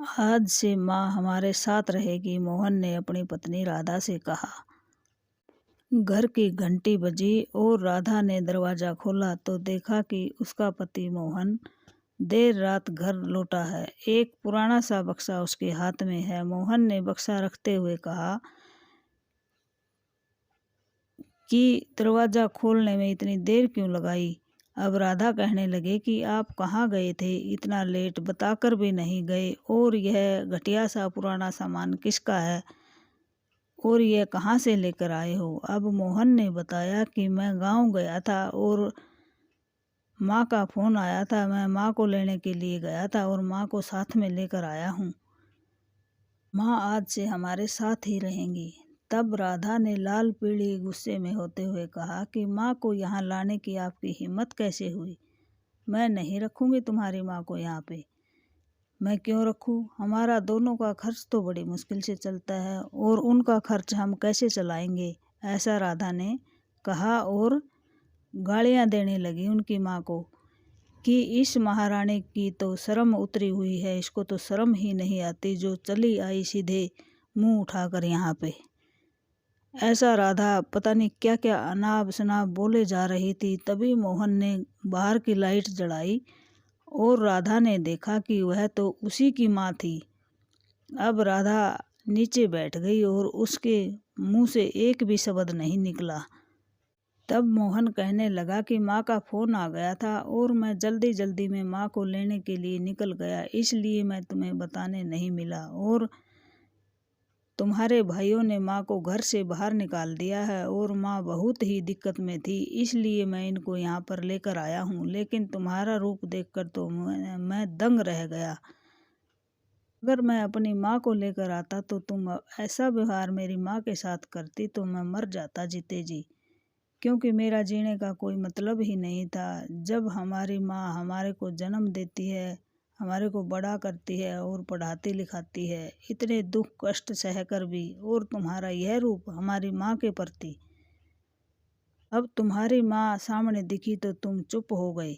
आज से माँ हमारे साथ रहेगी, मोहन ने अपनी पत्नी राधा से कहा। घर की घंटी बजी और राधा ने दरवाज़ा खोला तो देखा कि उसका पति मोहन देर रात घर लौटा है। एक पुराना सा बक्सा उसके हाथ में है। मोहन ने बक्सा रखते हुए कहा कि दरवाज़ा खोलने में इतनी देर क्यों लगाई। अब राधा कहने लगे कि आप कहाँ गए थे, इतना लेट बताकर भी नहीं गए, और यह घटिया सा पुराना सामान किसका है और यह कहाँ से लेकर आए हो। अब मोहन ने बताया कि मैं गांव गया था और माँ का फ़ोन आया था, मैं माँ को लेने के लिए गया था और माँ को साथ में लेकर आया हूँ। माँ आज से हमारे साथ ही रहेंगी। तब राधा ने लाल पीली गुस्से में होते हुए कहा कि माँ को यहाँ लाने की आपकी हिम्मत कैसे हुई। मैं नहीं रखूँगी तुम्हारी माँ को यहाँ पे। मैं क्यों रखूँ, हमारा दोनों का खर्च तो बड़ी मुश्किल से चलता है और उनका खर्च हम कैसे चलाएंगे, ऐसा राधा ने कहा और गालियाँ देने लगी उनकी माँ को कि इस महारानी की तो शर्म उतरी हुई है, इसको तो शर्म ही नहीं आती जो चली आई सीधे मुंह उठाकर यहाँ पे। ऐसा राधा पता नहीं क्या क्या अनाप शनाप बोले जा रही थी। तभी मोहन ने बाहर की लाइट जलाई और राधा ने देखा कि वह तो उसी की माँ थी। अब राधा नीचे बैठ गई और उसके मुंह से एक भी शब्द नहीं निकला। तब मोहन कहने लगा कि माँ का फ़ोन आ गया था और मैं जल्दी जल्दी में माँ को लेने के लिए निकल गया, इसलिए मैं तुम्हें बताने नहीं मिला, और तुम्हारे भाइयों ने माँ को घर से बाहर निकाल दिया है और माँ बहुत ही दिक्कत में थी, इसलिए मैं इनको यहाँ पर लेकर आया हूँ। लेकिन तुम्हारा रूप देखकर तो मैं दंग रह गया। अगर मैं अपनी माँ को लेकर आता तो तुम ऐसा व्यवहार मेरी माँ के साथ करती तो मैं मर जाता जीते जी, क्योंकि मेरा जीने का कोई मतलब ही नहीं था। जब हमारी माँ हमारे को जन्म देती है, हमारे को बड़ा करती है और पढ़ाती लिखाती है, इतने दुख कष्ट सहकर भी, और तुम्हारा यह रूप हमारी माँ के प्रति। अब तुम्हारी माँ सामने दिखी तो तुम चुप हो गए।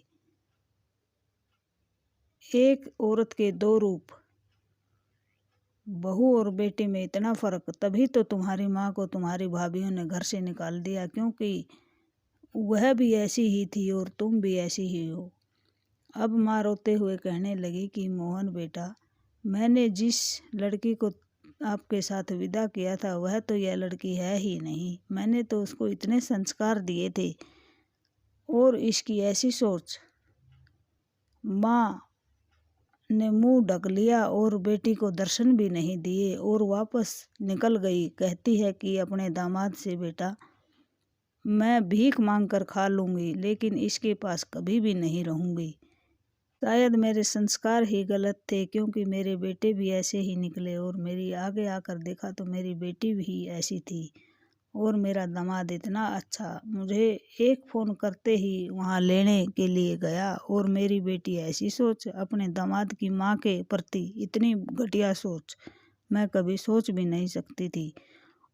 एक औरत के दो रूप, बहू और बेटी में इतना फर्क, तभी तो तुम्हारी माँ को तुम्हारी भाभीयों ने घर से निकाल दिया, क्योंकि वह भी ऐसी ही थी और तुम भी ऐसी ही हो। अब माँ रोते हुए कहने लगी कि मोहन बेटा, मैंने जिस लड़की को आपके साथ विदा किया था वह तो यह लड़की है ही नहीं। मैंने तो उसको इतने संस्कार दिए थे और इसकी ऐसी सोच। माँ ने मुंह ढक लिया और बेटी को दर्शन भी नहीं दिए और वापस निकल गई। कहती है कि अपने दामाद से, बेटा मैं भीख मांग कर खा लूँगी लेकिन इसके पास कभी भी नहीं रहूँगी। शायद मेरे संस्कार ही गलत थे, क्योंकि मेरे बेटे भी ऐसे ही निकले और मेरी आगे आकर देखा तो मेरी बेटी भी ऐसी थी और मेरा दामाद इतना अच्छा, मुझे एक फ़ोन करते ही वहाँ लेने के लिए गया, और मेरी बेटी ऐसी सोच, अपने दामाद की माँ के प्रति इतनी घटिया सोच मैं कभी सोच भी नहीं सकती थी।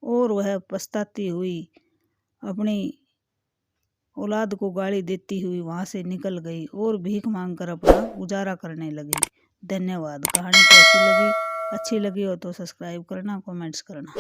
और वह पछताती हुई अपनी औलाद को गाली देती हुई वहाँ से निकल गई और भीख मांगकर अपना गुजारा करने लगी। धन्यवाद। कहानी कैसी लगी? अच्छी लगी हो तो सब्सक्राइब करना, कमेंट्स करना।